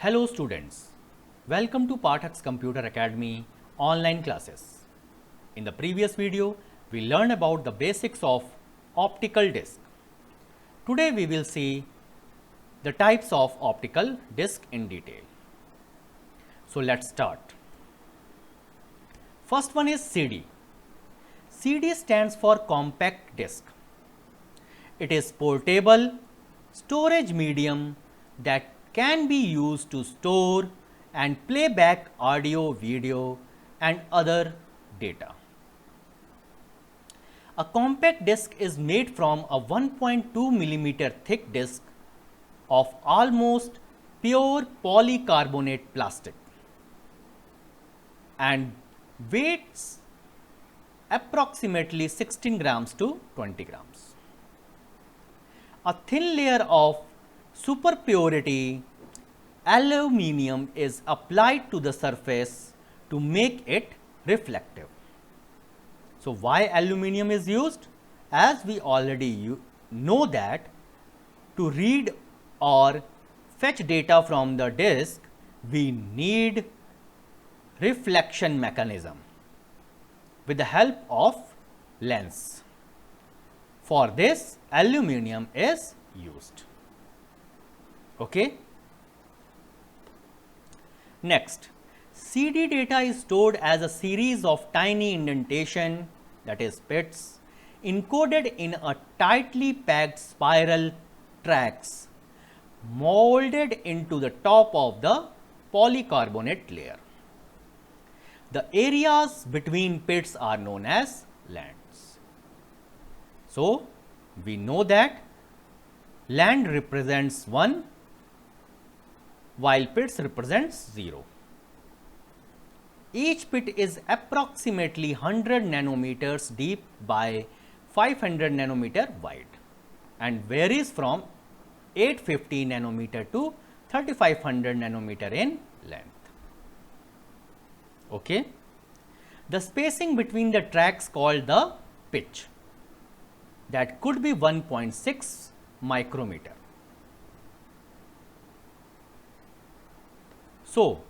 Hello students, welcome to Pathak's Computer Academy online classes. In the previous video, we learned about the basics of optical disc. Today we will see the types of optical disc in detail. So let's start. First one is CD. CD stands for compact disc. It is portable storage medium that can be used to store and play back audio, video and other data. A compact disc is made from a 1.2 millimeter thick disc of almost pure polycarbonate plastic and weighs approximately 16 grams to 20 grams. A thin layer of super purity aluminum is applied to the surface to make it reflective. So why aluminum is used? As we already know that to read or fetch data from the disk, we need reflection mechanism with the help of lens. For this, aluminum is used. Okay. Next, CD data is stored as a series of tiny indentation, that is bits, encoded in a tightly packed spiral tracks molded into the top of the polycarbonate layer. The areas between pits are known as lands. So, we know that land represents 1 while pits represents 0. Each pit is approximately 100 nanometers deep by 500 nanometer wide and varies from 850 nanometer to 3500 nanometer in length. Okay. The spacing between the tracks called the pitch, that could be 1.6 micrometer. So,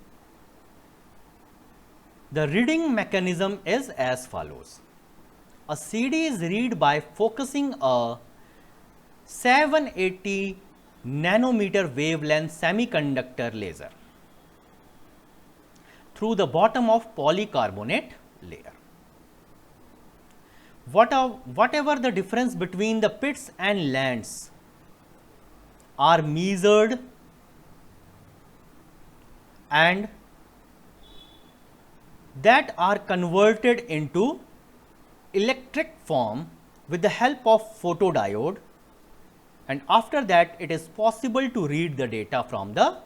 the reading mechanism is as follows. A CD is read by focusing a 780 nanometer wavelength semiconductor laser through the bottom of polycarbonate layer. Whatever the difference between the pits and lands are measured and that are converted into electric form with the help of photodiode, and after that it is possible to read the data from the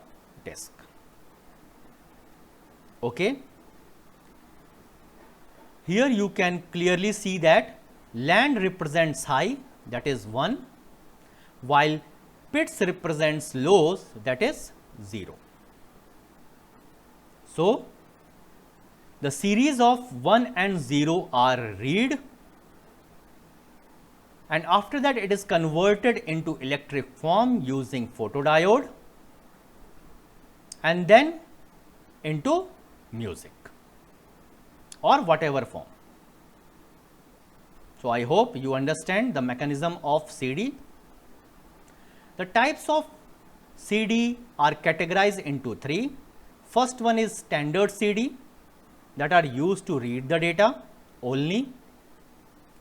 disk. Okay. Here you can clearly see that land represents high, that is 1, while pits represents lows, that is 0. So, the series of 1 and 0 are read, and after that it is converted into electric form using photodiode and then into music or whatever form. So, I hope you understand the mechanism of CD. The types of CD are categorized into 3. First one is standard CD, that are used to read the data only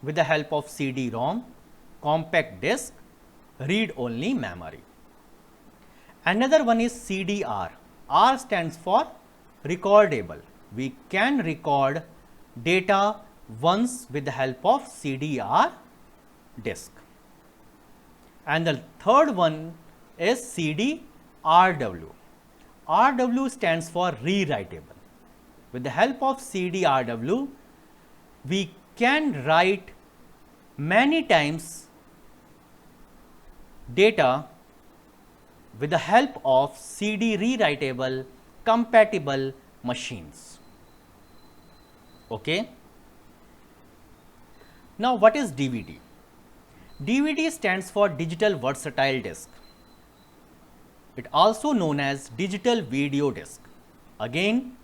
with the help of CD-ROM, compact disc, read only memory. Another one is CDR. R stands for recordable. We can record data once with the help of CDR disk. And the third one is CDRW. RW stands for rewritable. With the help of CDRW, we can write many times data with the help of CD rewritable compatible machines. Okay. Now, what is DVD? DVD stands for digital versatile disc. It also known as digital video disc. Again,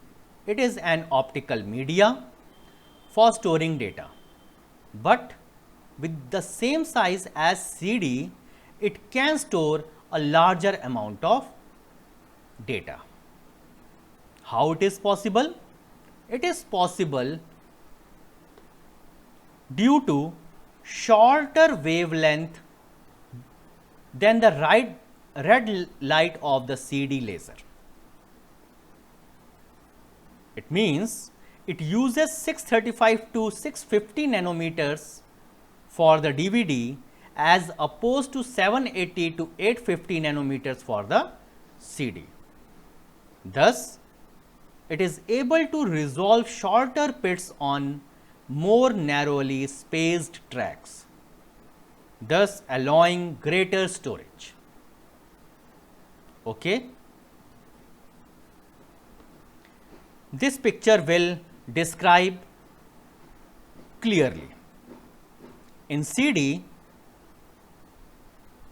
it is an optical media for storing data, but with the same size as CD, it can store a larger amount of data. How it is possible? It is possible due to shorter wavelength than the red light of the CD laser. It means it uses 635 to 650 nanometers for the DVD as opposed to 780 to 850 nanometers for the CD. Thus, it is able to resolve shorter bits on more narrowly spaced tracks, thus allowing greater storage. Okay. This picture will describe clearly. In CD,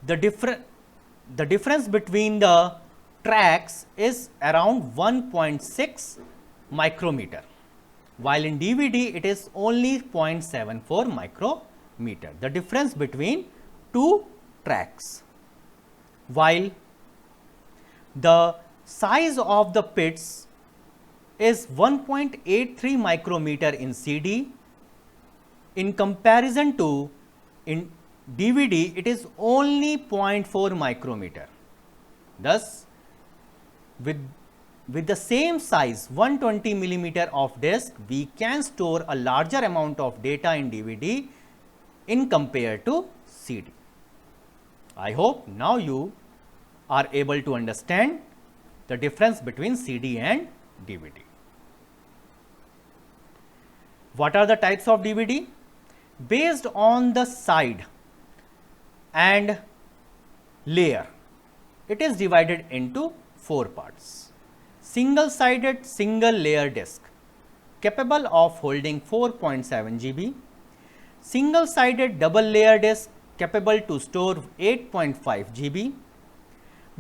the difference between the tracks is around 1.6 micrometer, while in DVD it is only 0.74 micrometer, the difference between two tracks. While the size of the pits is 1.83 micrometer in CD, in comparison to in DVD it is only 0.4 micrometer. Thus, with the same size 120 millimeter of disc, we can store a larger amount of data in DVD in compared to CD. I hope now you are able to understand the difference between CD and DVD. What are the types of DVD? Based on the side and layer, it is divided into 4 parts. Single sided single layer disc capable of holding 4.7 GB, single sided double layer disc capable to store 8.5 GB,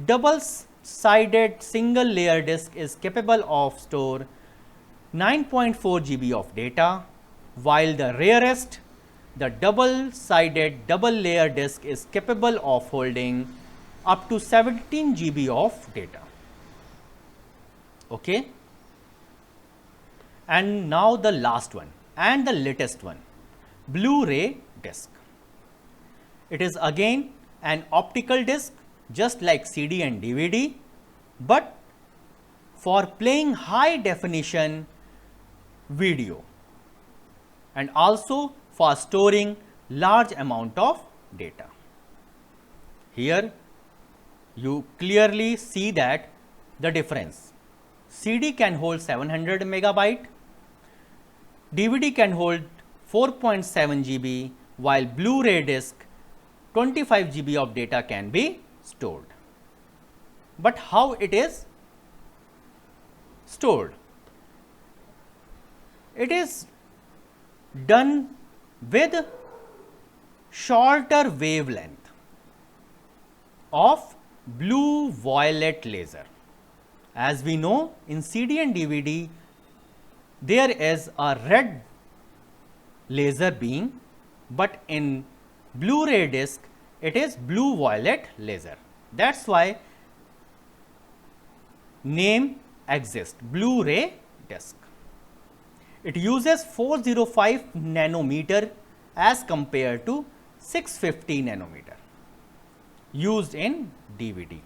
double sided single layer disc is capable of store 9.4 GB of data, while the rarest, the double sided double layer disc is capable of holding up to 17 GB of data. Okay. And now the last one and the latest one, Blu-ray disc. It is again an optical disc just like CD and DVD, but for playing high definition video and also for storing large amount of data. Here you clearly see that the difference. CD can hold 700 megabyte, DVD can hold 4.7 GB, while Blu-ray disc 25 GB of data can be stored. But how it is stored? It is done with shorter wavelength of blue violet laser. As we know, in CD and DVD there is a red laser beam, but in Blu-ray disc it is blue violet laser. That's why name exists, Blu-ray disc. It uses 405 nanometer as compared to 650 nanometer used in DVD.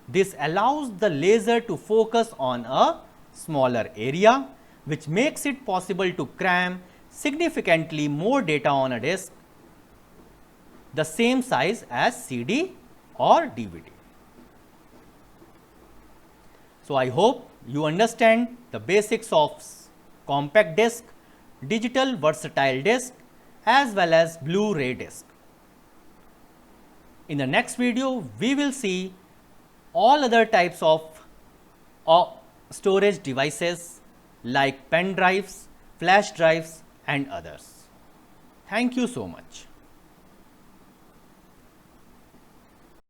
This allows the laser to focus on a smaller area, which makes it possible to cram significantly more data on a disc the same size as CD or DVD. So, I hope you understand the basics of compact disc, digital versatile disc as well as Blu-ray disc. In the next video, we will see all other types of storage devices like pen drives, flash drives and others. Thank you so much.